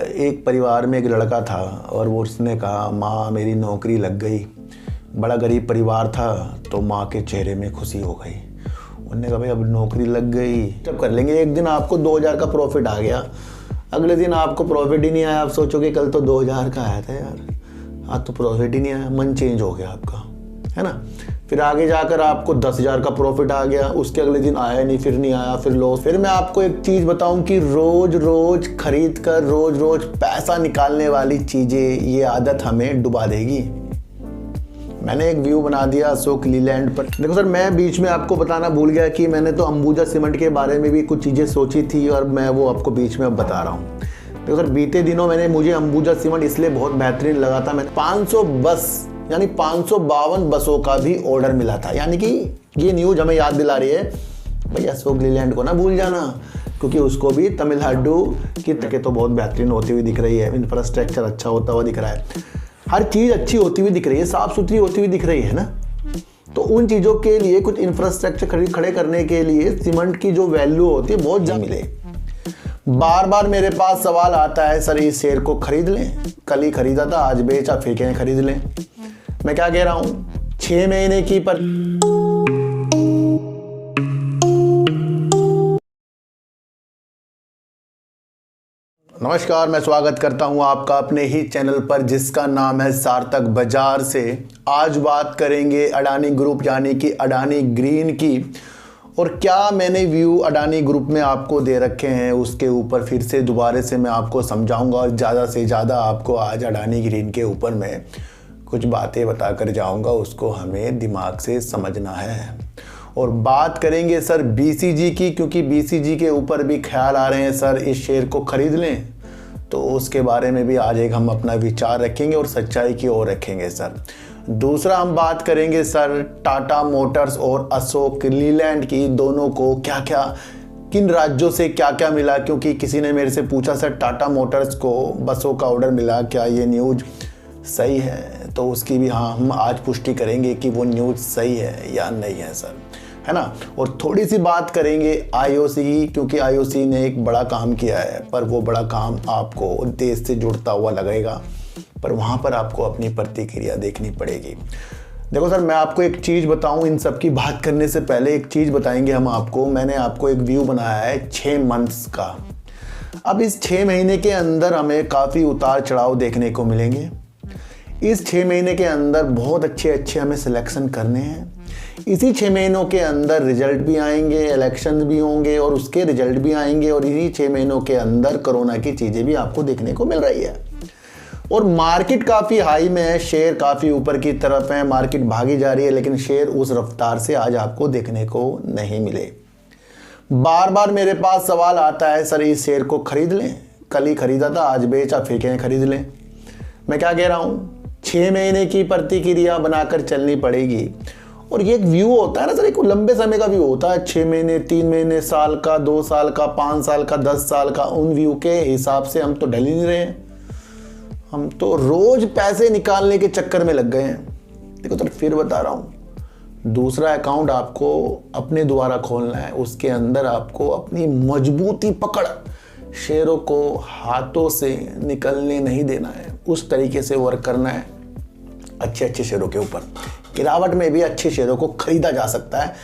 एक परिवार में एक लड़का था और वो उसने कहा माँ मेरी नौकरी लग गई। बड़ा गरीब परिवार था तो माँ के चेहरे में खुशी हो गई। उन्होंने कहा भाई अब नौकरी लग गई तब कर लेंगे। एक दिन आपको 2000 का प्रॉफिट आ गया, अगले दिन आपको प्रॉफिट ही नहीं आया। आप सोचोगे कल तो 2000 का आया था यार, आज तो प्रॉफिट ही नहीं आया। मन चेंज हो गया आपका, है ना। फिर आगे जाकर आपको 10,000 का प्रॉफिट आ गया, उसके अगले दिन आया नहीं, फिर नहीं आया, फिर लॉस। फिर मैं आपको एक चीज़ बताऊं कि रोज रोज खरीद कर रोज रोज पैसा निकालने वाली चीज़ें, ये आदत हमें डुबा देगी। मैंने एक व्यू बना दिया अशोक लीलैंड पर। देखो सर, मैं बीच में आपको बताना भूल गया कि मैंने तो अंबुजा सीमेंट के बारे में भी कुछ चीज़ें सोची थी और मैं वो आपको बीच में अब बता रहा हूँ। देखो सर, बीते दिनों मुझे अंबुजा सीमेंट इसलिए बहुत बेहतरीन लगा था। मैंने 500 बस यानी 552 बसों का भी ऑर्डर मिला था। यानी कि ये न्यूज हमें याद दिला रही है भाई अशोक लीलैंड को ना भूल जाना, क्योंकि उसको भी तमिलनाडु की तक तो बहुत बेहतरीन होती हुई दिख रही है। इंफ्रास्ट्रक्चर अच्छा होता हुआ दिख रहा है, हर चीज़ अच्छी होती हुई दिख रही है, साफ सुथरी होती हुई दिख रही है ना। तो उन चीज़ों के लिए कुछ इंफ्रास्ट्रक्चर खड़े करने के लिए सीमेंट की जो वैल्यू होती है बहुत ज़्यादा मिले। बार बार मेरे पास सवाल आता है सर इस शेयर को खरीद लें, कल ही खरीदा था आज बेचा, फिर कहें खरीद लें। मैं क्या कह रहा हूं, 6 महीने की पर नमस्कार, मैं स्वागत करता हूं आपका अपने ही चैनल पर जिसका नाम है सार्थक बाजार से। आज बात करेंगे अडानी ग्रुप यानी कि अडानी ग्रीन की, और क्या मैंने व्यू अडानी ग्रुप में आपको दे रखे हैं उसके ऊपर फिर से दोबारा से मैं आपको समझाऊंगा। और ज़्यादा से ज़्यादा आपको आज अडानी ग्रीन के ऊपर मैं कुछ बातें बता कर जाऊँगा, उसको हमें दिमाग से समझना है। और बात करेंगे सर बीसीजी की, क्योंकि बीसीजी के ऊपर भी ख्याल आ रहे हैं सर इस शेयर को खरीद लें, तो उसके बारे में भी आज एक हम अपना विचार रखेंगे और सच्चाई की ओर रखेंगे सर। दूसरा हम बात करेंगे सर टाटा मोटर्स और अशोक लीलैंड की, दोनों को क्या क्या किन राज्यों से क्या क्या मिला, क्योंकि किसी ने मेरे से पूछा सर टाटा मोटर्स को बसों का ऑर्डर मिला, क्या ये न्यूज़ सही है? तो उसकी भी हम आज पुष्टि करेंगे कि वो न्यूज़ सही है या नहीं है सर, है ना। और थोड़ी सी बात करेंगे आईओसी की, क्योंकि आईओसी ने एक बड़ा काम किया है, पर वो बड़ा काम आपको देश से जुड़ता हुआ लगेगा, पर वहाँ पर आपको अपनी प्रतिक्रिया देखनी पड़ेगी। देखो सर, मैं आपको एक चीज़ बताऊं, इन सब की बात करने से पहले एक चीज़ बताएंगे हम आपको। मैंने आपको एक व्यू बनाया है 6 मंथ्स का। अब इस 6 महीने के अंदर हमें काफ़ी उतार चढ़ाव देखने को मिलेंगे। इस 6 महीने के अंदर बहुत अच्छे हमें सिलेक्शन करने हैं। इसी 6 महीनों के अंदर रिजल्ट भी आएंगे, इलेक्शन भी होंगे और उसके रिजल्ट भी आएंगे, और इन्हीं 6 महीनों के अंदर कोरोना की चीज़ें भी आपको देखने को मिल रही है। और मार्केट काफ़ी हाई में है, शेयर काफ़ी ऊपर की तरफ है, मार्केट भागी जा रही है, लेकिन शेयर उस रफ्तार से आज आपको देखने को नहीं मिले। बार बार मेरे पास सवाल आता है सर इस शेयर को खरीद लें, कल ही खरीदा था आज बेचा, फिर कहें खरीद लें। मैं क्या कह रहा हूँ, 6 महीने की प्रतिक्रिया बनाकर चलनी पड़ेगी। और ये एक व्यू होता है ना सर, एक लंबे समय का व्यू होता है, 6 महीने 3 महीने, साल का, 2 साल का, 5 साल का, 10 साल का। उन व्यू के हिसाब से हम तो ढल ही नहीं रहे हैं, हम तो रोज पैसे निकालने के चक्कर में लग गए हैं। देखो सर, फिर बता रहा हूँ, दूसरा अकाउंट आपको अपने द्वारा खोलना है, उसके अंदर आपको अपनी मजबूती पकड़ शेयरों को हाथों से निकलने नहीं देना है, उस तरीके से वर्क करना है। अच्छे शेयरों के ऊपर गिरावट में भी अच्छे शेयरों को खरीदा जा सकता है,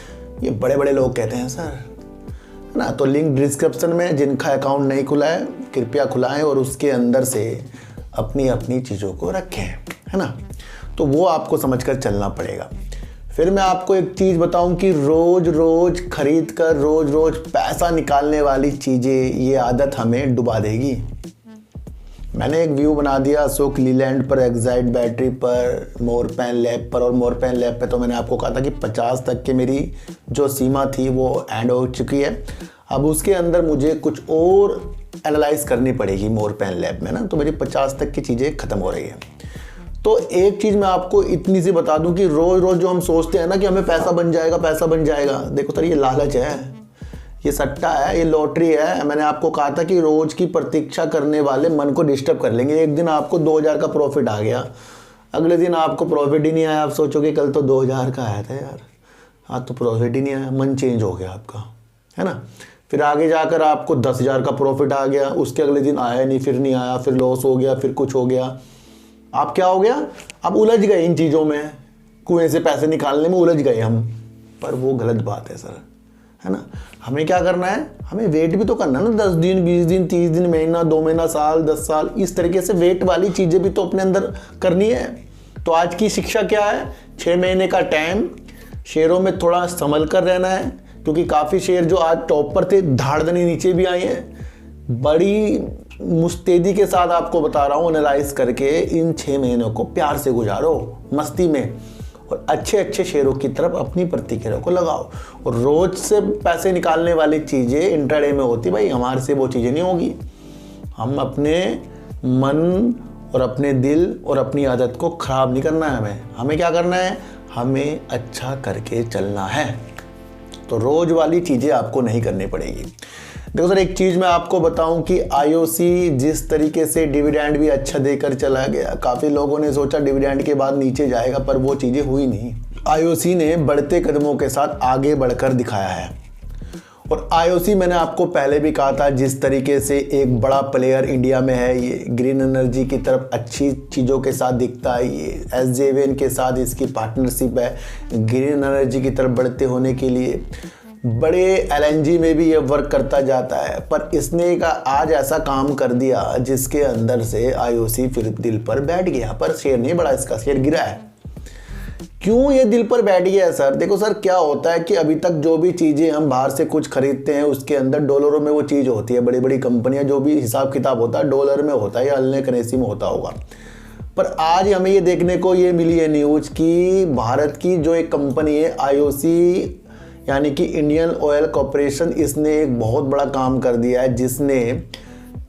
ये बड़े बड़े लोग कहते हैं सर, है ना। तो लिंक डिस्क्रिप्शन में, जिनका अकाउंट नहीं खुला है कृपया खुलाएं और उसके अंदर से अपनी अपनी चीज़ों को रखें, है ना। तो वो आपको समझकर चलना पड़ेगा। फिर मैं आपको एक चीज़ बताऊं कि रोज रोज खरीद कर रोज रोज पैसा निकालने वाली चीज़ें, ये आदत हमें डुबा देगी। मैंने एक व्यू बना दिया अशोक लीलैंड पर, एक्साइट बैटरी पर, मोरपैन लैब पर। और मोरपैन लैब पे तो मैंने आपको कहा था कि 50 तक की मेरी जो सीमा थी वो एंड हो चुकी है। अब उसके अंदर मुझे कुछ और एनालाइज करनी पड़ेगी मोरपैन लैब में ना, तो मेरी 50 तक की चीज़ें ख़त्म हो रही है। तो एक चीज़ मैं आपको इतनी सी बता दूं कि रोज़ रोज़ जो हम सोचते हैं ना कि हमें पैसा बन जाएगा, देखो सर ये लालच है, ये सट्टा है, ये लॉटरी है। मैंने आपको कहा था कि रोज़ की प्रतीक्षा करने वाले मन को डिस्टर्ब कर लेंगे। एक दिन आपको 2000 का प्रॉफिट आ गया, अगले दिन आपको प्रॉफिट ही नहीं आया। आप सोचोगे कल तो 2000 का आया था यार, आज तो प्रॉफिट ही नहीं आया। मन चेंज हो गया आपका, है ना। फिर आगे जाकर आपको 10,000 का प्रॉफिट आ गया, उसके अगले दिन आया नहीं, फिर नहीं आया, फिर लॉस हो गया, फिर कुछ हो गया। आप क्या हो गया, आप उलझ गए इन चीज़ों में, कुएं से पैसे निकालने में उलझ गए हम। पर वो गलत बात है सर, है ना। हमें क्या करना है, हमें वेट भी तो करना है ना, 10 दिन 20 दिन 30 दिन, महीना 2 महीना, साल 10 साल, इस तरीके से वेट वाली चीज़ें भी तो अपने अंदर करनी है। तो आज की शिक्षा क्या है, 6 महीने का टाइम, शेयरों में थोड़ा संभल कर रहना है, क्योंकि काफ़ी शेयर जो आज टॉप पर थे धाड़दनी नीचे भी आए हैं। बड़ी मुस्तैदी के साथ आपको बता रहा हूँ, एनालाइज करके इन 6 महीनों को प्यार से गुजारो, मस्ती में, और अच्छे अच्छे शेयरों की तरफ अपनी प्रतिक्रिया को लगाओ। और रोज से पैसे निकालने वाली चीज़ें इंट्राडे में होती, भाई हमारे से वो चीज़ें नहीं होगी। हम अपने मन और अपने दिल और अपनी आदत को ख़राब नहीं करना है। हमें क्या करना है, हमें अच्छा करके चलना है। तो रोज वाली चीज़ें आपको नहीं करनी पड़ेगी। देखो सर, एक चीज़ मैं आपको बताऊं कि आईओसी जिस तरीके से डिविडेंड भी अच्छा देकर चला गया, काफ़ी लोगों ने सोचा डिविडेंड के बाद नीचे जाएगा, पर वो चीज़ें हुई नहीं। आईओसी ने बढ़ते कदमों के साथ आगे बढ़कर दिखाया है। और आईओसी मैंने आपको पहले भी कहा था, जिस तरीके से एक बड़ा प्लेयर इंडिया में है, ये ग्रीन एनर्जी की तरफ अच्छी चीज़ों के साथ दिखता है। ये SJVN के साथ इसकी पार्टनरशिप है ग्रीन एनर्जी की तरफ बढ़ते होने के लिए। बड़े LNG में भी ये वर्क करता जाता है, पर इसने एक आज ऐसा काम कर दिया जिसके अंदर से आईओसी फिर दिल पर बैठ गया, पर शेयर नहीं बढ़ा, इसका शेयर गिरा है। क्यों ये दिल पर बैठ गया है सर? देखो सर, क्या होता है कि अभी तक जो भी चीज़ें हम बाहर से कुछ खरीदते हैं उसके अंदर डॉलरों में वो चीज़ होती है। बड़ी बड़ी कंपनियां, जो भी हिसाब किताब होता है डॉलर में होता है या अन्य करेंसी में होता होगा। पर आज हमें ये देखने को ये मिली है न्यूज़ कि भारत की जो एक कंपनी है IOC यानी कि इंडियन ऑयल कॉरपोरेशन, इसने एक बहुत बड़ा काम कर दिया है, जिसने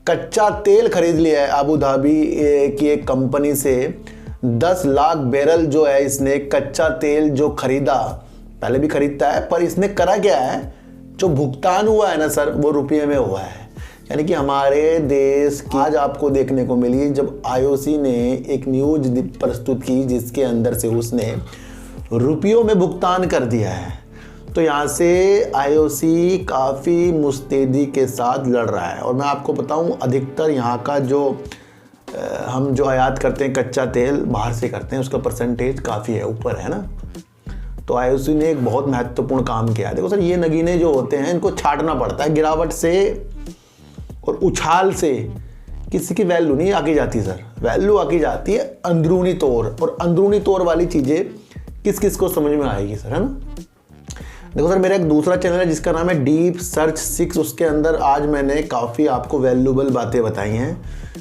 कच्चा तेल खरीद लिया है अबू धाबी की एक कंपनी से। 10 लाख बैरल जो है इसने कच्चा तेल जो खरीदा, पहले भी खरीदता है, पर इसने करा क्या है, जो भुगतान हुआ है ना सर, वो रुपये में हुआ है। यानी कि हमारे देश की आज आपको देखने को मिली जब IOC ने एक न्यूज प्रस्तुत की जिसके अंदर से उसने रुपयों में भुगतान कर दिया है। तो यहाँ से IOC काफ़ी मुस्तैदी के साथ लड़ रहा है। और मैं आपको बताऊँ, अधिकतर यहाँ का जो हम जो आयात करते हैं कच्चा तेल बाहर से करते हैं, उसका परसेंटेज काफ़ी है, ऊपर है ना। तो IOC ने एक बहुत महत्वपूर्ण काम किया। देखो सर, ये नगीने जो होते हैं इनको छाटना पड़ता है। गिरावट से और उछाल से किसी की वैल्यू नहीं आकी जाती सर, वैल्यू आकी जाती है अंदरूनी तौर। और अंदरूनी तौर वाली चीज़ें किस किस को समझ में आएगी सर, है ना। देखो सर, मेरा एक दूसरा चैनल है जिसका नाम है डीप सर्च 6, उसके अंदर आज मैंने काफ़ी आपको वैल्यूबल बातें बताई हैं,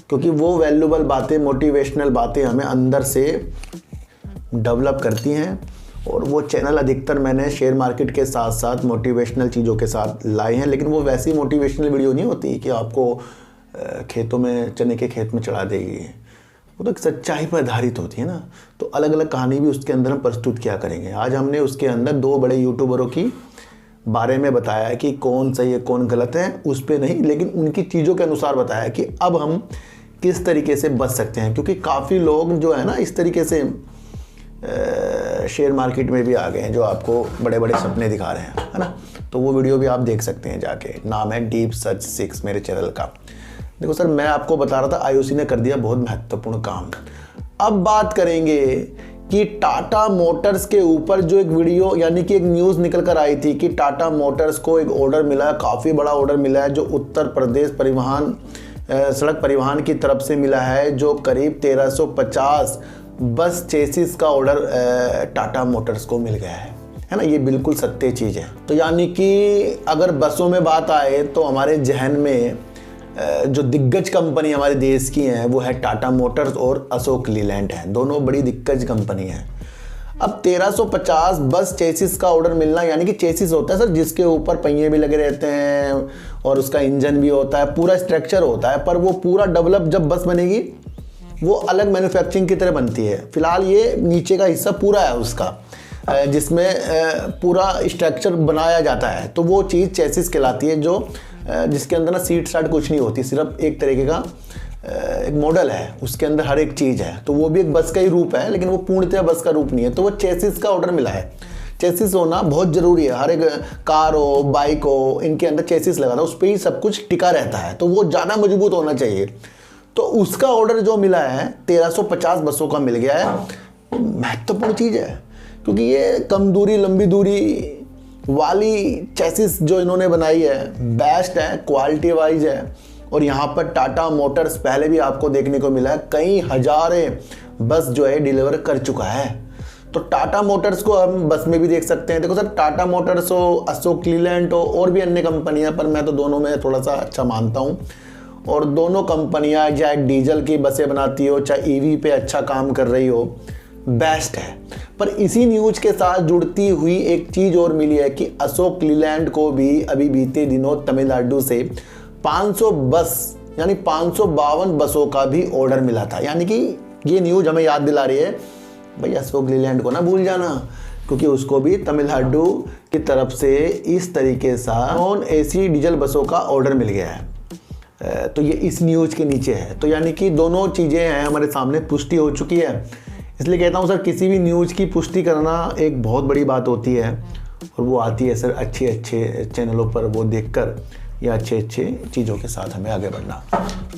क्योंकि वो वैल्यूबल बातें, मोटिवेशनल बातें हमें अंदर से डेवलप करती हैं। और वो चैनल अधिकतर मैंने शेयर मार्केट के साथ साथ मोटिवेशनल चीज़ों के साथ लाए हैं। लेकिन वो वैसी मोटिवेशनल वीडियो नहीं होती कि आपको खेतों में, चने के खेत में चढ़ा देगी। वो तो एक सच्चाई पर आधारित होती है ना। तो अलग अलग कहानी भी उसके अंदर हम प्रस्तुत किया करेंगे। आज हमने उसके अंदर 2 बड़े यूट्यूबरों की बारे में बताया कि कौन सही है कौन गलत है, उस पर नहीं, लेकिन उनकी चीज़ों के अनुसार बताया कि अब हम किस तरीके से बच सकते हैं। क्योंकि काफ़ी लोग जो है ना इस तरीके से शेयर मार्केट में भी आ गए हैं, जो आपको बड़े बड़े सपने दिखा रहे हैं, है ना। तो वो वीडियो भी आप देख सकते हैं जाके, नाम है डीप सर्च 6 मेरे चैनल का। देखो सर, मैं आपको बता रहा था IOC ने कर दिया बहुत महत्वपूर्ण काम। अब बात करेंगे कि टाटा मोटर्स के ऊपर जो एक वीडियो यानी कि एक न्यूज़ निकल कर आई थी कि टाटा मोटर्स को एक ऑर्डर मिला है, काफ़ी बड़ा ऑर्डर मिला है, जो उत्तर प्रदेश परिवहन सड़क परिवहन की तरफ से मिला है, जो करीब 1350 बस चेसिस का ऑर्डर टाटा मोटर्स को मिल गया है ना। ये बिल्कुल सत्य चीज़ है। तो यानी कि अगर बसों में बात आए तो हमारे जहन में जो दिग्गज कंपनी हमारे देश की हैं वो है टाटा मोटर्स और अशोक लीलैंड है, दोनों बड़ी दिग्गज कंपनी हैं। अब 1350 बस चेसिस का ऑर्डर मिलना, यानी कि चेसिस होता है सर जिसके ऊपर पहिए भी लगे रहते हैं और उसका इंजन भी होता है, पूरा स्ट्रक्चर होता है, पर वो पूरा डेवलप जब बस बनेगी वो अलग मैन्युफैक्चरिंग की तरह बनती है। फिलहाल ये नीचे का हिस्सा पूरा है उसका, जिसमें पूरा स्ट्रक्चर बनाया जाता है, तो वो चीज़ चेसिस कहलाती है, जो जिसके अंदर ना सीट साट कुछ नहीं होती, सिर्फ एक तरीके का एक मॉडल है, उसके अंदर हर एक चीज़ है। तो वो भी एक बस का ही रूप है, लेकिन वो पूर्णतः बस का रूप नहीं है। तो वो चेसिस का ऑर्डर मिला है। चेसिस होना बहुत ज़रूरी है। हर एक कार हो, बाइक हो, इनके अंदर चेसिस लगा था, उस पर ही सब कुछ टिका रहता है, तो वो ज़्यादा मजबूत होना चाहिए। तो उसका ऑर्डर जो मिला है 1350 बसों का मिल गया है। महत्वपूर्ण चीज़ है, क्योंकि ये कम दूरी लंबी दूरी वाली चेसिस जो इन्होंने बनाई है बेस्ट है, क्वालिटी वाइज है। और यहाँ पर टाटा मोटर्स पहले भी आपको देखने को मिला है, कई हजारें बस जो है डिलीवर कर चुका है। तो टाटा मोटर्स को हम बस में भी देख सकते हैं। देखो सर, टाटा मोटर्स हो, अशोक लीलैंड हो, और भी अन्य कंपनियां, पर मैं तो दोनों में थोड़ा सा अच्छा मानता हूँ। और दोनों कंपनियां चाहे डीजल की बसें बनाती हो, चाहे ईवी पे अच्छा काम कर रही हो, बेस्ट है। पर इसी न्यूज के साथ जुड़ती हुई एक चीज़ और मिली है कि अशोक लीलैंड को भी अभी बीते दिनों तमिलनाडु से 500 बस यानी 552 बसों का भी ऑर्डर मिला था। यानी कि ये न्यूज हमें याद दिला रही है भाई अशोक लीलैंड को ना भूल जाना, क्योंकि उसको भी तमिलनाडु की तरफ से इस तरीके से नॉन एसी डीजल बसों का ऑर्डर मिल गया है। तो ये इस न्यूज के नीचे है। तो यानी कि दोनों चीज़ें हैं हमारे सामने, पुष्टि हो चुकी है। इसलिए कहता हूँ सर, किसी भी न्यूज़ की पुष्टि करना एक बहुत बड़ी बात होती है, और वो आती है सर अच्छे चैनलों पर वो देखकर, या अच्छे चीज़ों के साथ हमें आगे बढ़ना।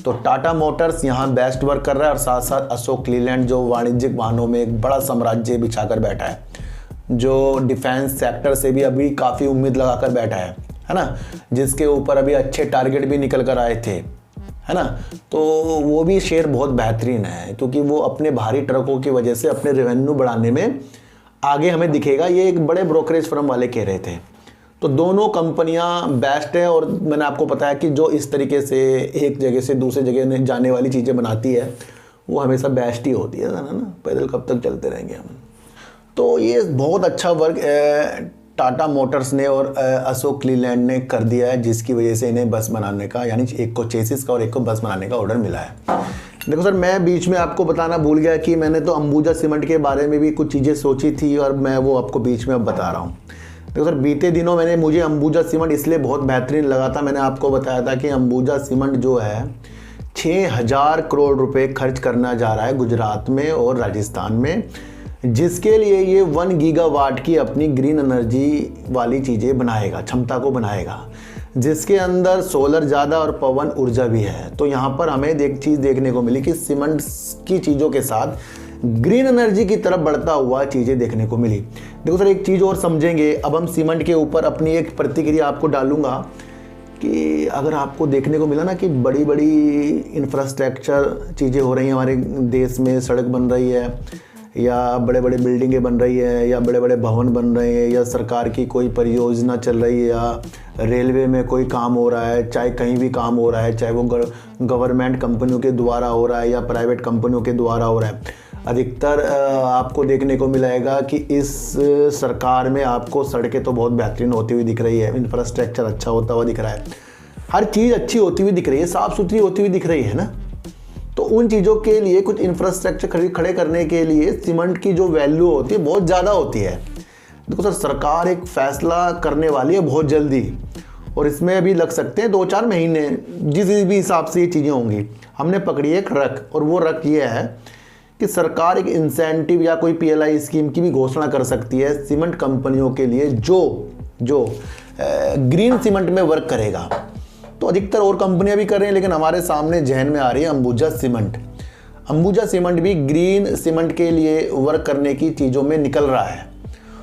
तो टाटा मोटर्स यहाँ बेस्ट वर्क कर रहा है, और साथ साथ अशोक लीलैंड जो वाणिज्यिक वाहनों में एक बड़ा साम्राज्य बिछाकर बैठा है, जो डिफेंस सेक्टर से भी अभी काफ़ी उम्मीद लगाकर बैठा है ना, जिसके ऊपर अभी अच्छे टारगेट भी निकल कर आए थे, है ना। तो वो भी शेयर बहुत बेहतरीन है, क्योंकि वो अपने भारी ट्रकों की वजह से अपने रेवेन्यू बढ़ाने में आगे हमें दिखेगा। ये एक बड़े ब्रोकरेज फर्म वाले कह रहे थे। तो दोनों कंपनियां बेस्ट है, और मैंने आपको बताया कि जो इस तरीके से एक जगह से दूसरी जगह जाने वाली चीज़ें बनाती है वो हमेशा बेस्ट ही होती है ना। पैदल कब तक चलते रहेंगे हम। तो ये बहुत अच्छा वर्क टाटा मोटर्स ने और अशोक लीलैंड ने कर दिया है, जिसकी वजह से इन्हें बस बनाने का, यानी एक को चेसिस का और एक को बस बनाने का ऑर्डर मिला है। देखो सर, मैं बीच में आपको बताना भूल गया कि मैंने तो अंबुजा सीमेंट के बारे में भी कुछ चीज़ें सोची थी, और मैं वो आपको बीच में अब बता रहा हूँ। देखो सर, बीते दिनों मुझे अंबुजा सीमेंट इसलिए बहुत बेहतरीन लगा था। मैंने आपको बताया था कि अंबुजा सीमेंट जो है 6000 करोड़ रुपए खर्च करना जा रहा है गुजरात में और राजस्थान में, जिसके लिए ये 1 गीगावाट की अपनी ग्रीन एनर्जी वाली चीज़ें बनाएगा, क्षमता को बनाएगा, जिसके अंदर सोलर ज़्यादा और पवन ऊर्जा भी है। तो यहाँ पर हमें एक चीज़ देखने को मिली कि सीमेंट की चीज़ों के साथ ग्रीन एनर्जी की तरफ बढ़ता हुआ चीज़ें देखने को मिली। देखो सर, एक चीज़ और समझेंगे। अब हम सीमेंट के ऊपर अपनी एक प्रतिक्रिया आपको डालूंगा कि अगर आपको देखने को मिला ना कि बड़ी बड़ी इंफ्रास्ट्रक्चर चीज़ें हो रही हैं हमारे देश में, सड़क बन रही है, या बड़े बड़े बिल्डिंगें बन रही है, या बड़े बड़े भवन बन रहे हैं, या सरकार की कोई परियोजना चल रही है, या रेलवे में कोई काम हो रहा है, चाहे कहीं भी काम हो रहा है, चाहे वो गवर्नमेंट कंपनियों के द्वारा हो रहा है या प्राइवेट कंपनियों के द्वारा हो रहा है। अधिकतर आपको देखने को मिलेगा कि इस सरकार में आपको सड़कें तो बहुत बेहतरीन होती हुई दिख रही है, इंफ्रास्ट्रक्चर अच्छा होता हुआ दिख रहा है, हर चीज़ अच्छी होती हुई दिख रही है, साफ़ सुथरी होती हुई दिख रही है ना। तो उन चीज़ों के लिए कुछ इंफ्रास्ट्रक्चर खड़े करने के लिए सीमेंट की जो वैल्यू होती है बहुत ज़्यादा होती है। देखो सर, सरकार एक फैसला करने वाली है बहुत जल्दी, और इसमें अभी लग सकते हैं 2-4 महीने, जिस भी हिसाब से ये चीज़ें होंगी। हमने पकड़ी एक रख, और वो रख ये है कि सरकार एक इंसेंटिव या कोई PLI स्कीम की भी घोषणा कर सकती है सीमेंट कंपनियों के लिए जो ग्रीन सीमेंट में वर्क करेगा। तो अधिकतर और कंपनियां भी कर रही हैं, लेकिन हमारे सामने जहन में आ रही है अंबुजा सीमेंट। अंबुजा सीमेंट भी ग्रीन सीमेंट के लिए वर्क करने की चीज़ों में निकल रहा है,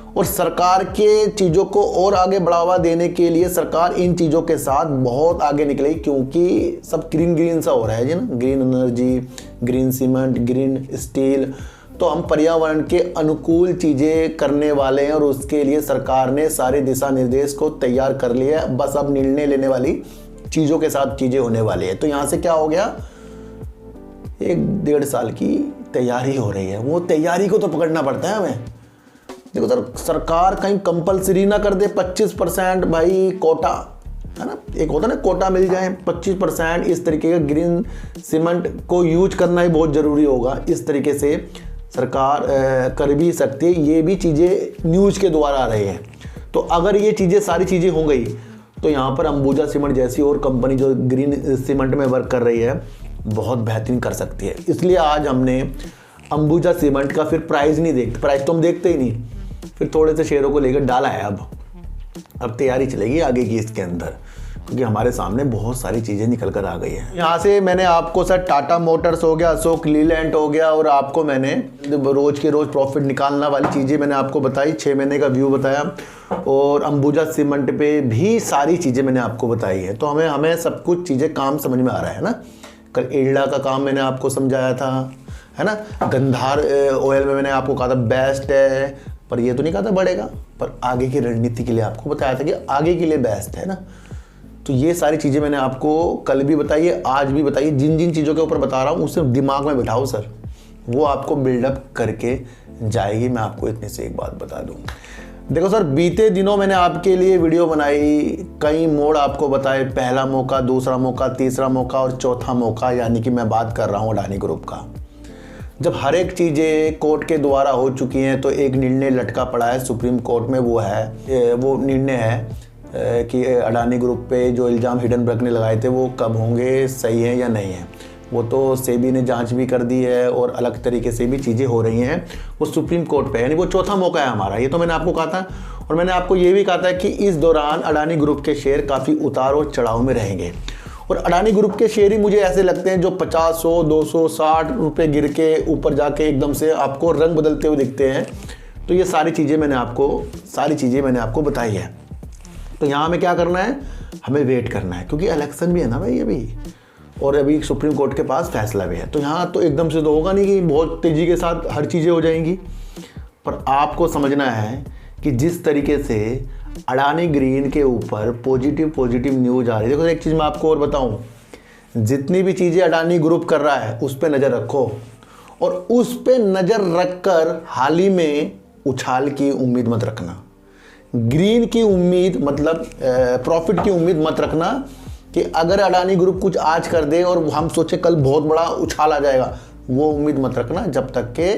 और सरकार के चीज़ों को और आगे बढ़ावा देने के लिए सरकार इन चीज़ों के साथ बहुत आगे निकलेगी, क्योंकि सब ग्रीन सा हो रहा है जी ना, green energy, green cement, green steel. तो हम पर्यावरण के अनुकूल चीज़ें करने वाले हैं, और उसके लिए सरकार ने सारे दिशा निर्देश को तैयार कर लिया है। बस अब निर्णय लेने वाली चीज़ों के साथ चीज़ें होने वाली है। तो यहाँ से क्या हो गया, 1-1.5 साल की तैयारी हो रही है। वो तैयारी को तो पकड़ना पड़ता है हमें। देखो सर, सरकार कहीं कंपलसरी ना कर दे 25% भाई कोटा, है ना, एक होता है ना कोटा मिल जाए 25%, इस तरीके का ग्रीन सीमेंट को यूज करना ही बहुत ज़रूरी होगा। इस तरीके से सरकार कर भी सकती है। ये भी चीज़ें न्यूज़ के द्वारा आ रही हैं। तो अगर ये चीज़ें सारी चीज़ें हो गई तो यहाँ पर अंबुजा सीमेंट जैसी और कंपनी जो ग्रीन सीमेंट में वर्क कर रही है बहुत बेहतरीन कर सकती है। इसलिए आज हमने अंबुजा सीमेंट का फिर प्राइस नहीं देखते, प्राइस तो हम देखते ही नहीं, फिर थोड़े से शेयरों को लेकर डाला है। अब तैयारी चलेगी आगे की इसके अंदर, क्योंकि हमारे सामने बहुत सारी चीज़ें निकल कर आ गई हैं। यहाँ से मैंने आपको सर टाटा मोटर्स हो गया, अशोक लीलैंड हो गया, और आपको मैंने रोज़ के रोज़ प्रॉफिट निकालना वाली चीज़ें मैंने आपको बताई, 6 महीने का व्यू बताया, और अंबुजा सीमेंट पे भी सारी चीज़ें मैंने आपको बताई है। तो हमें सब कुछ चीज़ें काम समझ में आ रहा है ना। कल इल्डा का काम मैंने आपको समझाया था, है ना। गंधार ऑयल में मैंने आपको कहा था बेस्ट है, पर ये तो नहीं कहा था बढ़ेगा, पर आगे की रणनीति के लिए आपको बताया था कि आगे के लिए बेस्ट है ना। तो ये सारी चीज़ें मैंने आपको कल भी बताई है, आज भी बताइए। जिन जिन चीज़ों के ऊपर बता रहा हूँ उसे दिमाग में बिठाओ सर, वो आपको बिल्डअप करके जाएगी। मैं आपको इतने से एक बात बता दूँ, देखो सर, बीते दिनों मैंने आपके लिए वीडियो बनाई, कई मोड़ आपको बताए, पहला मौका, दूसरा मौका, तीसरा मौका और चौथा मौका, यानी कि मैं बात कर रहा हूँ अडानी ग्रुप का। जब हर एक चीज़ें कोर्ट के द्वारा हो चुकी हैं तो एक निर्णय लटका पड़ा है सुप्रीम कोर्ट में, वो निर्णय है कि अडानी ग्रुप पे जो इल्ज़ाम हिडनबर्ग ने लगाए थे वो कब होंगे, सही है या नहीं है। वो तो सेबी ने जांच भी कर दी है और अलग तरीके से भी चीज़ें हो रही हैं, वो सुप्रीम कोर्ट पे, यानी वो चौथा मौका है हमारा। ये तो मैंने आपको कहा था, और मैंने आपको ये भी कहा था कि इस दौरान अडानी ग्रुप के शेयर काफ़ी उतार और चढ़ाव में रहेंगे। और अडानी ग्रुप के शेयर ही मुझे ऐसे लगते हैं जो 50, 100, 200, 60 रुपये गिर के ऊपर जाके एकदम से आपको रंग बदलते हुए दिखते हैं। तो ये सारी चीज़ें मैंने आपको बताई है। तो यहाँ हमें क्या करना है, हमें वेट करना है, क्योंकि इलेक्शन भी है ना भाई अभी, और अभी सुप्रीम कोर्ट के पास फैसला भी है। तो यहाँ तो एकदम से तो होगा नहीं कि बहुत तेज़ी के साथ हर चीज़ें हो जाएंगी, पर आपको समझना है कि जिस तरीके से अडानी ग्रीन के ऊपर पॉजिटिव न्यूज़ आ रही है। देखो एक चीज़ मैं आपको और बताऊँ, जितनी भी चीज़ें अडानी ग्रुप कर रहा है उस पर नज़र रखो, और उस पर नज़र रख कर हाल ही में उछाल की उम्मीद मत रखना, ग्रीन की उम्मीद, मतलब प्रॉफिट की उम्मीद मत रखना कि अगर अडानी ग्रुप कुछ आज कर दे और हम सोचे कल बहुत बड़ा उछाल आ जाएगा, वो उम्मीद मत रखना। जब तक के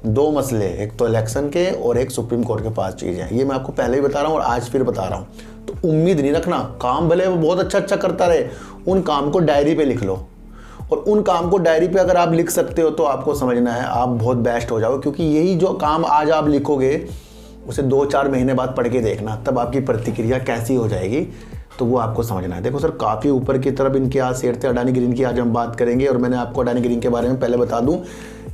2 मसले, एक तो इलेक्शन के और एक सुप्रीम कोर्ट के पास चीज़ है, ये मैं आपको पहले ही बता रहा हूँ और आज फिर बता रहा हूँ। तो उम्मीद नहीं रखना, काम भले वो बहुत अच्छा करता रहे, उन काम को डायरी पे लिख लो, और उन काम को डायरी पे अगर आप लिख सकते हो तो आपको समझना है आप बहुत बेस्ट हो जाओ, क्योंकि यही जो काम आज आप लिखोगे उसे 2-4 महीने बाद पढ़ के देखना, तब आपकी प्रतिक्रिया कैसी हो जाएगी, तो वो आपको समझना है। देखो सर, काफ़ी ऊपर की तरफ इनके आज शेयर थे अडानी ग्रीन की, आज हम बात करेंगे। और मैंने आपको अडानी ग्रीन के बारे में पहले बता दूं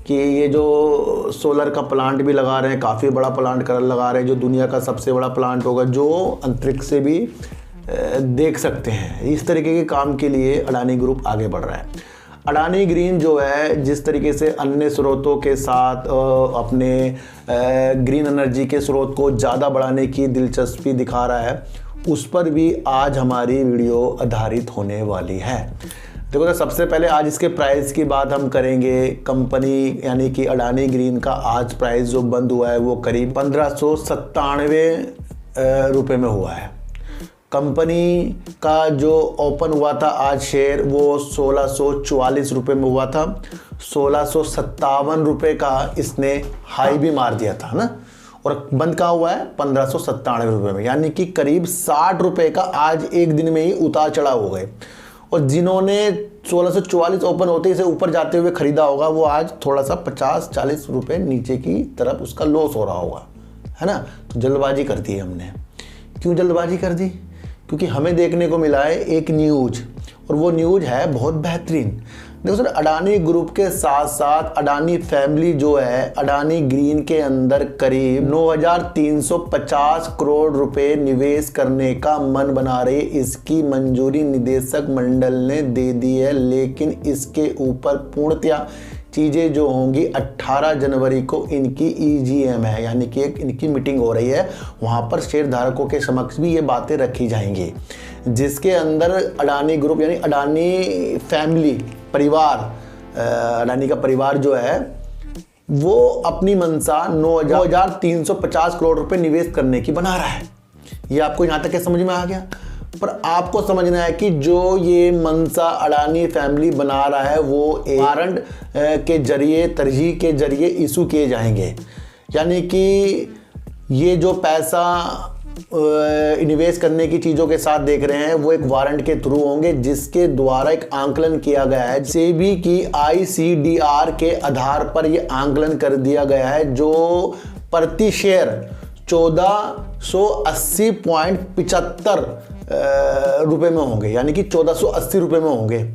कि ये जो सोलर का प्लांट भी लगा रहे हैं, काफ़ी बड़ा प्लांट लगा रहे हैं, जो दुनिया का सबसे बड़ा प्लांट होगा, जो अंतरिक्ष से भी देख सकते हैं। इस तरीके के काम के लिए अडानी ग्रुप आगे बढ़ रहा है। अडानी ग्रीन जो है, जिस तरीके से अन्य स्रोतों के साथ अपने ग्रीन एनर्जी के स्रोत को ज़्यादा बढ़ाने की दिलचस्पी दिखा रहा है, उस पर भी आज हमारी वीडियो आधारित होने वाली है। देखो तो सबसे पहले आज इसके प्राइस की बात हम करेंगे। कंपनी यानी कि अडानी ग्रीन का आज प्राइस जो बंद हुआ है वो करीब 1597 रुपये में हुआ है। कंपनी का जो ओपन हुआ था आज शेयर, वो 1644 रुपये में हुआ था। 1657 रुपये का इसने हाई भी मार दिया था ना, और बंद कहाँ हुआ है 1597 रुपये में, यानी कि करीब 60 रुपये का आज एक दिन में ही उतार चढ़ाव हो गए। और जिन्होंने 1644 ओपन होते ही से ऊपर जाते हुए खरीदा होगा, वो आज थोड़ा सा 50-40 रुपये नीचे की तरफ उसका लॉस हो रहा होगा, है ना। तो जल्दबाजी कर दी हमने। क्यों जल्दबाजी कर दी? क्योंकि हमें देखने को मिला है एक न्यूज़, और वो न्यूज़ है बहुत बेहतरीन। देखो सर, अडानी ग्रुप के साथ साथ अडानी फैमिली जो है, अडानी ग्रीन के अंदर करीब 9350 करोड़ रुपए निवेश करने का मन बना रही है। इसकी मंजूरी निदेशक मंडल ने दे दी है, लेकिन इसके ऊपर पूर्णतया चीज़ें जो होंगी 18 जनवरी को इनकी EGM है, यानी कि एक इनकी मीटिंग हो रही है। वहाँ पर शेयर धारकों के समक्ष भी ये बातें रखी जाएंगी, जिसके अंदर अडानी ग्रुप यानी अडानी फैमिली परिवार, अडानी का परिवार जो है, वो अपनी मंशा 9350 करोड़ रुपए निवेश करने की बना रहा है। ये आपको यहाँ तक क्या समझ में आ गया? पर आपको समझना है कि जो ये मंशा अडानी फैमिली बना रहा है वो वारंट के जरिए, तरजीह के जरिए इशू किए जाएंगे, यानी कि ये जो पैसा निवेश करने की चीज़ों के साथ देख रहे हैं वो एक वारंट के थ्रू होंगे, जिसके द्वारा एक आंकलन किया गया है। सेबी की ICDR के आधार पर ये आंकलन कर दिया गया है, जो प्रति शेयर 1480.75 रुपये में होंगे, यानी कि 1480 रुपये में होंगे।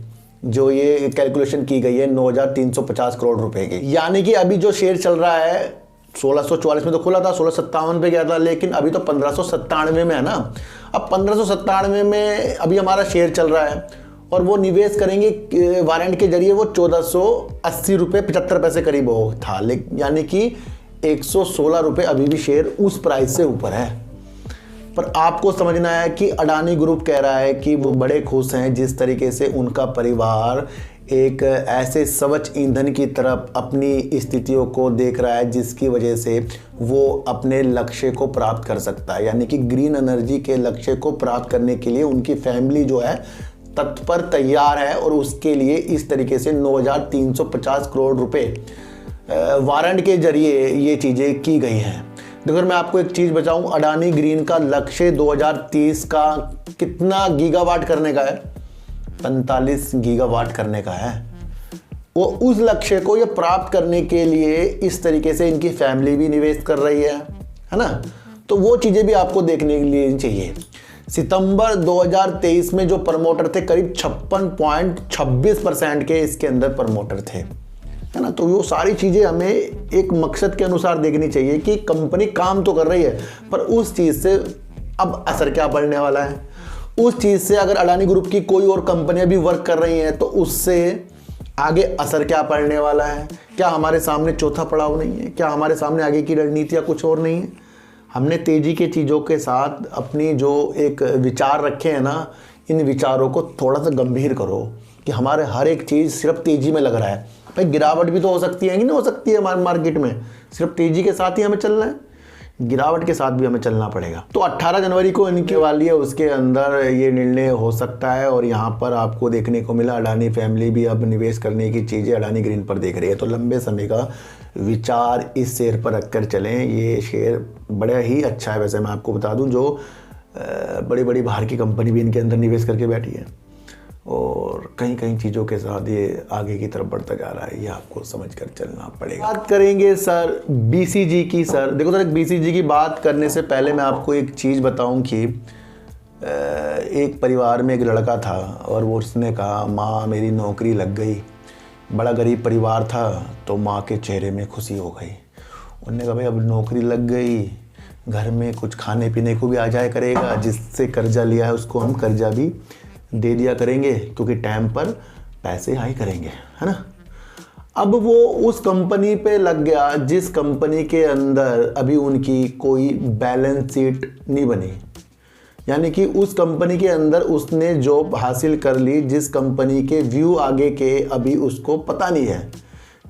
जो ये कैलकुलेशन की गई है 9,350 करोड़ रुपए की। यानी कि अभी जो शेयर चल रहा है 1644 में तो खुला था, 1657 पे गया था, लेकिन अभी तो 1597 में है ना। अब 1597 में अभी हमारा शेयर चल रहा है और वो निवेश करेंगे वारंट के जरिए, वो 1480 रुपये 75 पैसे करीब हो था, यानी कि 116 रुपये अभी भी शेयर उस प्राइस से ऊपर है। पर आपको समझना है कि अडानी ग्रुप कह रहा है कि वो बड़े खुश हैं जिस तरीके से उनका परिवार एक ऐसे स्वच्छ ईंधन की तरफ अपनी स्थितियों को देख रहा है जिसकी वजह से वो अपने लक्ष्य को प्राप्त कर सकता है, यानी कि ग्रीन एनर्जी के लक्ष्य को प्राप्त करने के लिए उनकी फैमिली जो है तत्पर तैयार है, और उसके लिए इस तरीके से 9,350 करोड़ रुपए वारंट के जरिए ये चीज़ें की गई हैं। देखो मैं आपको एक चीज़ बताऊं, अडानी ग्रीन का लक्ष्य 2030 का कितना गीगावाट करने का है? 45 गीगावाट करने का है। वो उस लक्ष्य को ये प्राप्त करने के लिए इस तरीके से इनकी फैमिली भी निवेश कर रही है ना। तो वो चीज़ें भी आपको देखने के लिए चाहिए। सितंबर 2023 में जो प्रमोटर थे करीब 56.26% के इसके अंदर प्रमोटर थे, है ना। तो वो सारी चीज़ें हमें एक मकसद के अनुसार देखनी चाहिए कि कंपनी काम तो कर रही है, पर उस चीज़ से अब असर क्या पड़ने वाला है। उस चीज़ से अगर अडानी ग्रुप की कोई और कंपनियां भी वर्क कर रही हैं तो उससे आगे असर क्या पड़ने वाला है। क्या हमारे सामने चौथा पड़ाव नहीं है? क्या हमारे सामने आगे की रणनीतियाँ कुछ और नहीं है? हमने तेज़ी के चीज़ों के साथ अपनी जो एक विचार रखे हैं ना, इन विचारों को थोड़ा सा गंभीर करो कि हमारे हर एक चीज़ सिर्फ तेज़ी में लग रहा है। भाई गिरावट भी तो हो सकती है कि नहीं हो सकती है हमारे मार्केट में, सिर्फ तेज़ी के साथ ही हमें चलना है, गिरावट के साथ भी हमें चलना पड़ेगा। तो 18 जनवरी को इनके वाली है, उसके अंदर ये निर्णय हो सकता है। और यहाँ पर आपको देखने को मिला अडानी फैमिली भी अब निवेश करने की चीज़ें अडानी ग्रीन पर देख रही है। तो लंबे समय का विचार इस शेयर पर रखकर चलें। ये शेयर बड़ा ही अच्छा है। वैसे मैं आपको बता दूँ, जो बड़ी बड़ी बाहर की कंपनी भी इनके अंदर निवेश करके बैठी है और कई कई चीज़ों के साथ ये आगे की तरफ बढ़ता जा रहा है, ये आपको समझकर चलना पड़ेगा। बात करेंगे सर बीसीजी की। सर देखो सर, बीसीजी की बात करने से पहले मैं आपको एक चीज़ बताऊं कि एक परिवार में एक लड़का था और वो उसने कहा माँ मेरी नौकरी लग गई। बड़ा गरीब परिवार था, तो माँ के चेहरे में खुशी हो गई। उन्होंने कहा भाई अब नौकरी लग गई, घर में कुछ खाने पीने को भी आ जाया करेगा, जिससे कर्जा लिया है उसको हम कर्जा भी दे दिया करेंगे, क्योंकि टाइम पर पैसे आए करेंगे, है ना। अब वो उस कंपनी पे लग गया जिस कंपनी के अंदर अभी उनकी कोई बैलेंस शीट नहीं बनी, यानी कि उस कंपनी के अंदर उसने जॉब हासिल कर ली जिस कंपनी के व्यू आगे के अभी उसको पता नहीं है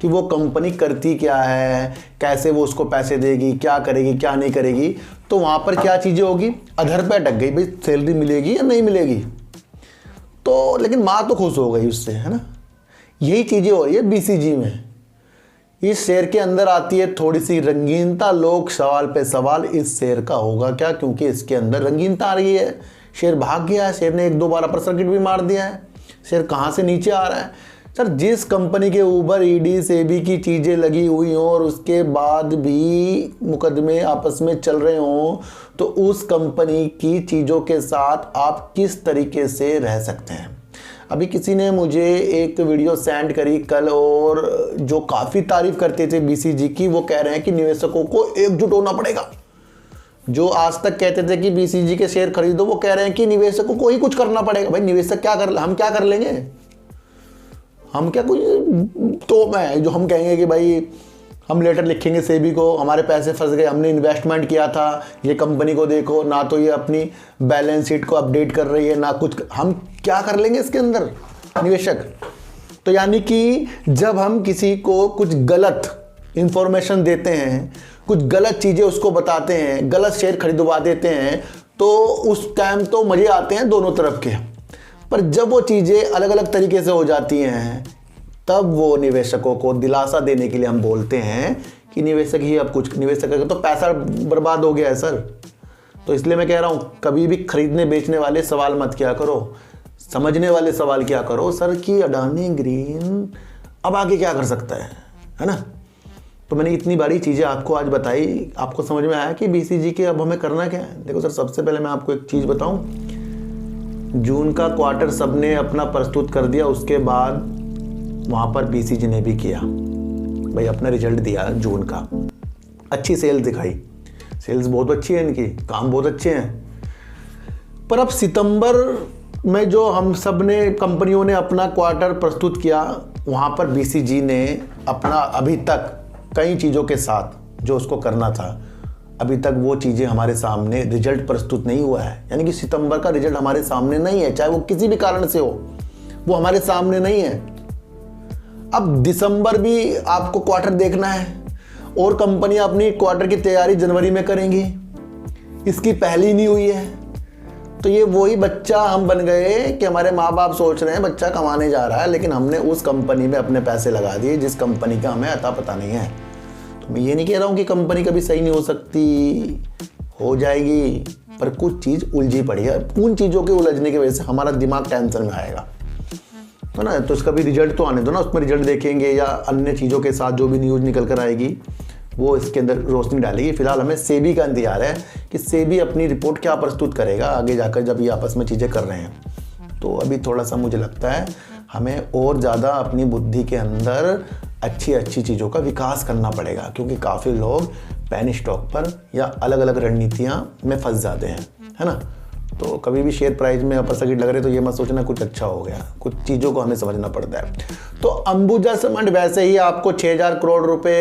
कि वो कंपनी करती क्या है, कैसे वो उसको पैसे देगी, क्या करेगी क्या नहीं करेगी। तो वहाँ पर क्या चीज़ें होगी, अधर पे अटक गई, भाई सैलरी मिलेगी या नहीं मिलेगी। तो लेकिन माँ तो खुश हो गई उससे, है ना। यही चीज़ें हो रही है बीसीजी में। इस शेयर के अंदर आती है थोड़ी सी रंगीनता। लोग सवाल पे सवाल, इस शेयर का होगा क्या, क्योंकि इसके अंदर रंगीनता आ रही है। शेयर भाग गया है, शेयर ने 1-2 बार अपर सर्किट भी मार दिया है, शेयर कहाँ से नीचे आ रहा है। सर जिस कंपनी के ऊपर ईडी सेबी की चीज़ें लगी हुई हों और उसके बाद भी मुकदमे आपस में चल रहे हों, तो उस कंपनी की चीज़ों के साथ आप किस तरीके से रह सकते हैं। अभी किसी ने मुझे एक वीडियो सेंड करी कल, और जो काफ़ी तारीफ करते थे बीसीजी की, वो कह रहे हैं कि निवेशकों को एकजुट होना पड़ेगा। जो आज तक कहते थे कि बीसीजी के शेयर खरीदो, वो कह रहे हैं कि निवेशकों को ही कुछ करना पड़ेगा। भाई निवेशक क्या कर, हम क्या कर लेंगे, हम क्या कुछ तो मैं जो हम कहेंगे कि भाई हम लेटर लिखेंगे सेबी को, हमारे पैसे फंस गए, हमने इन्वेस्टमेंट किया था, ये कंपनी को देखो ना, तो ये अपनी बैलेंस शीट को अपडेट कर रही है ना कुछ, हम क्या कर लेंगे इसके अंदर निवेशक। तो यानी कि जब हम किसी को कुछ गलत इंफॉर्मेशन देते हैं, कुछ गलत चीज़ें उसको बताते हैं, गलत शेयर खरीदवा देते हैं, तो उस टाइम तो मज़े आते हैं दोनों तरफ के। पर जब वो चीज़ें अलग अलग तरीके से हो जाती हैं, तब वो निवेशकों को दिलासा देने के लिए हम बोलते हैं कि निवेशक ही अब कुछ, निवेशक का तो पैसा बर्बाद हो गया है सर। तो इसलिए मैं कह रहा हूँ कभी भी खरीदने बेचने वाले सवाल मत किया करो, समझने वाले सवाल किया करो सर कि अडानी ग्रीन अब आगे क्या कर सकता है ना। तो मैंने इतनी बड़ी चीज़ें आपको आज बताई, आपको समझ में आया कि बीसीजी के अब हमें करना क्या है। देखो सर, सबसे पहले मैं आपको एक चीज़ बताऊं, जून का क्वार्टर सबने अपना प्रस्तुत कर दिया, उसके बाद वहाँ पर बीसीजी ने भी किया भाई, अपना रिजल्ट दिया जून का, अच्छी सेल्स दिखाई, सेल्स बहुत अच्छी है इनकी, काम बहुत अच्छे हैं। पर अब सितंबर में जो हम सब ने कंपनियों ने अपना क्वार्टर प्रस्तुत किया, वहाँ पर बीसीजी ने अपना अभी तक कई चीज़ों के साथ जो उसको करना था, अभी तक वो चीज़ें हमारे सामने रिजल्ट प्रस्तुत नहीं हुआ है। यानी कि सितंबर का रिजल्ट हमारे सामने नहीं है, चाहे वो किसी भी कारण से हो, वो हमारे सामने नहीं है। अब दिसंबर भी आपको क्वार्टर देखना है और कंपनियां अपनी क्वार्टर की तैयारी जनवरी में करेंगी, इसकी पहली नहीं हुई है। तो ये वही बच्चा हम बन गए कि हमारे माँ बाप सोच रहे हैं बच्चा कमाने जा रहा है, लेकिन हमने उस कंपनी में अपने पैसे लगा दिए जिस कंपनी का हमें अता पता नहीं है। तो मैं ये नहीं कह रहा हूँ कि कंपनी कभी सही नहीं हो सकती, हो जाएगी, पर कुछ चीज़ उलझी पड़ी है। उन चीज़ों के उलझने की वजह से हमारा दिमाग टेंशन में आएगा, तो ना, तो इसका भी रिजल्ट तो आने दो ना, उसमें रिजल्ट देखेंगे या अन्य चीज़ों के साथ जो भी न्यूज़ निकल कर आएगी वो इसके अंदर रोशनी डालेगी। फिलहाल हमें सेबी का इंतजार है कि सेबी अपनी रिपोर्ट क्या प्रस्तुत करेगा आगे जाकर, जब ये आपस में चीज़ें कर रहे हैं। तो अभी थोड़ा सा मुझे लगता है हमें और ज़्यादा अपनी बुद्धि के अंदर अच्छी अच्छी चीज़ों का विकास करना पड़ेगा, क्योंकि काफ़ी लोग पेनी स्टॉक पर या अलग अलग रणनीतियाँ में फंस जाते हैं, है ना। तो कभी भी शेयर प्राइस में अपर सर्किट लग रहे तो ये मत सोचना कुछ अच्छा हो गया, कुछ चीज़ों को हमें समझना पड़ता है। तो अंबुजा सीमेंट वैसे ही आपको 6000 करोड़ रुपए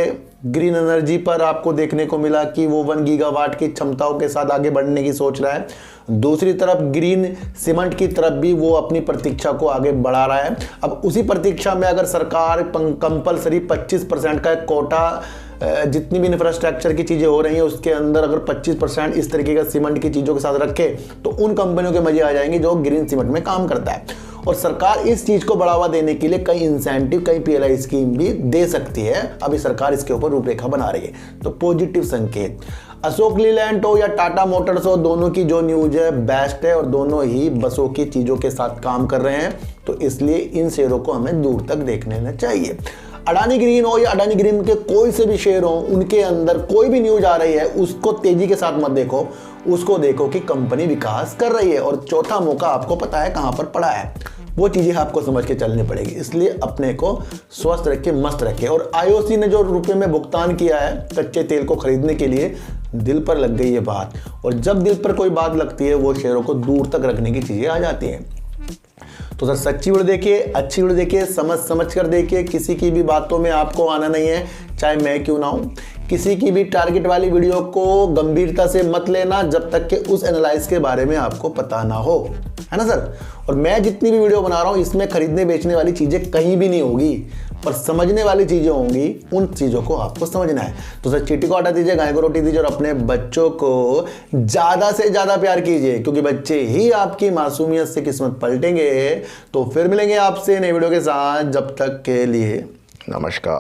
ग्रीन एनर्जी पर आपको देखने को मिला कि वो 1 गीगावाट की क्षमताओं के साथ आगे बढ़ने की सोच रहा है। दूसरी तरफ ग्रीन सीमेंट की तरफ भी वो अपनी प्रतीक्षा को आगे बढ़ा रहा है। अब उसी प्रतीक्षा में अगर सरकार कंपलसरी 25% का कोटा, जितनी भी इंफ्रास्ट्रक्चर की चीज़ें हो रही हैं उसके अंदर अगर 25% इस तरीके का सीमेंट की चीज़ों के साथ रखे तो उन कंपनियों के मजे आ जाएंगे जो ग्रीन सीमेंट में काम करता है। और सरकार इस चीज़ को बढ़ावा देने के लिए कई इंसेंटिव, कई पीएलआई स्कीम भी दे सकती है। अभी सरकार इसके ऊपर रूपरेखा बना रही है, तो पॉजिटिव संकेत। अशोक लीलैंड हो या टाटा मोटर्स हो, दोनों की जो न्यूज है बेस्ट है और दोनों ही बसों की चीज़ों के साथ काम कर रहे हैं, तो इसलिए इन शेयरों को हमें दूर तक देखने लेना चाहिए। अडानी ग्रीन हो या अडानी ग्रीन के कोई से भी शेयर हो, उनके अंदर कोई भी न्यूज आ रही है उसको तेजी के साथ मत देखो, उसको देखो कि कंपनी विकास कर रही है। और चौथा मौका आपको पता है कहां पर पड़ा है, वो चीजें आपको समझ के चलनी पड़ेगी। इसलिए अपने को स्वस्थ रखे, मस्त रखे। और आईओसी ने जो रुपए में भुगतान किया है कच्चे तेल को खरीदने के लिए, दिल पर लग गई ये बात। और जब दिल पर कोई बात लगती है वो शेयरों को दूर तक रखने की चीजें आ जाती हैं। तो सर सच्ची वीडियो देखिए, अच्छी वीडियो देखिए, समझ कर देखिए। किसी की भी बातों में आपको आना नहीं है, चाहे मैं क्यों ना हूं। किसी की भी टारगेट वाली वीडियो को गंभीरता से मत लेना जब तक कि उस एनालाइज के बारे में आपको पता ना हो, है ना सर। और मैं जितनी भी वीडियो बना रहा हूं इसमें खरीदने बेचने वाली चीजें कहीं भी नहीं होगी, पर समझने वाली चीजें होंगी, उन चीजों को आपको समझना है। तो सर चींटी को हटा दीजिए, गाय को रोटी दीजिए और अपने बच्चों को ज्यादा से ज्यादा प्यार कीजिए, क्योंकि बच्चे ही आपकी मासूमियत से किस्मत पलटेंगे। तो फिर मिलेंगे आपसे नई वीडियो के साथ, जब तक के लिए नमस्कार।